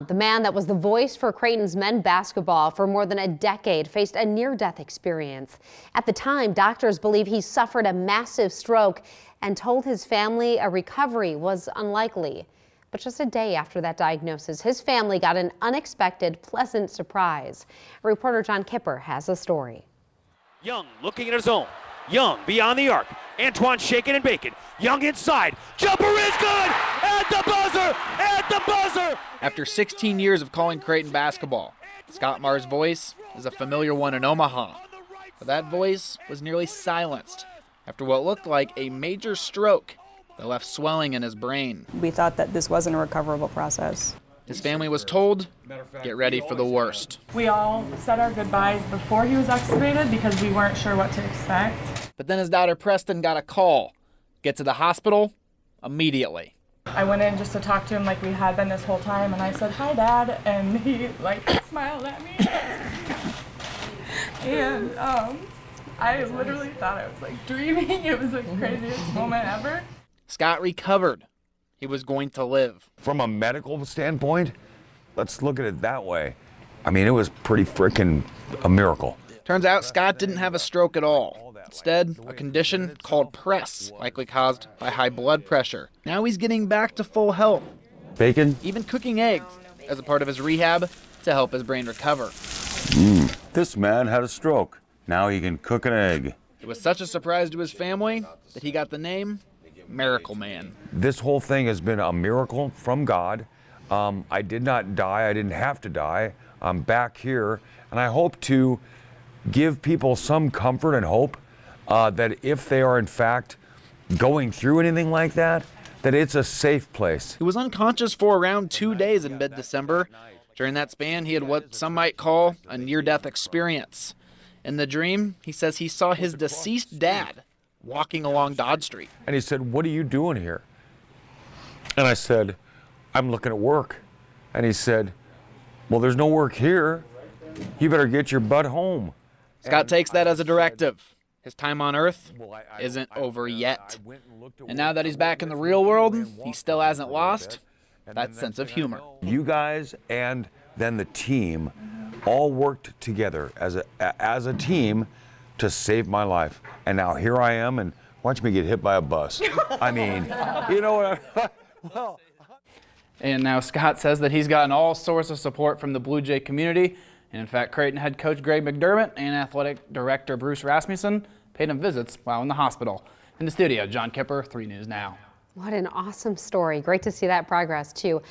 The man that was the voice for Creighton's men's basketball for more than a decade faced a near-death experience. At the time, doctors believe he suffered a massive stroke and told his family a recovery was unlikely. But just a day after that diagnosis, his family got an unexpected, pleasant surprise. Reporter John Kipper has the story. Young looking at his own. Young beyond the arc. Antoine shaking and baking. Young inside. Jumper is good! At the buzzer! At the buzzer! After 16 years of calling Creighton basketball, Scott Marr's voice is a familiar one in Omaha. But that voice was nearly silenced after what looked like a major stroke that left swelling in his brain. We thought that this wasn't a recoverable process. His family was told, get ready for the worst. We all said our goodbyes before he was extubated because we weren't sure what to expect. But then his daughter Preston got a call. Get to the hospital immediately. I went in just to talk to him like we had been this whole time, and I said, "Hi, Dad," and he smiled at me. And I literally thought I was dreaming. It was the craziest moment ever. Scott recovered. He was going to live. From a medical standpoint, let's look at it that way. I mean, it was pretty freaking a miracle. Turns out Scott didn't have a stroke at all. Instead, a condition called PRESS, likely caused by high blood pressure. Now he's getting back to full health. Bacon? Even cooking eggs as a part of his rehab to help his brain recover. This man had a stroke. Now he can cook an egg. It was such a surprise to his family that he got the name Miracle Man. This whole thing has been a miracle from God. I did not die. I didn't have to die. I'm back here, and I hope to give people some comfort and hope that if they are in fact going through anything like that, that it's a safe place. He was unconscious for around 2 days in mid-December. During that span, he had what some might call a near-death experience. In the dream, he says he saw his deceased dad walking along Dodge Street. And he said, "What are you doing here?" And I said, "I'm looking at work." And he said, "Well, there's no work here. You better get your butt home." Scott takes that as a directive. His time on Earth isn't over yet. And now that he's back in the real world, he still hasn't lost that sense of humor. You guys and then the team all worked together as a team to save my life. And now here I am, and watch me get hit by a bus. I mean, you know what well. And now Scott says that he's gotten all sorts of support from the Blue Jay community. And in fact, Creighton head coach Greg McDermott and athletic director Bruce Rasmussen paid him visits while in the hospital. In the studio, John Kipper, 3 News Now. What an awesome story. Great to see that progress, too.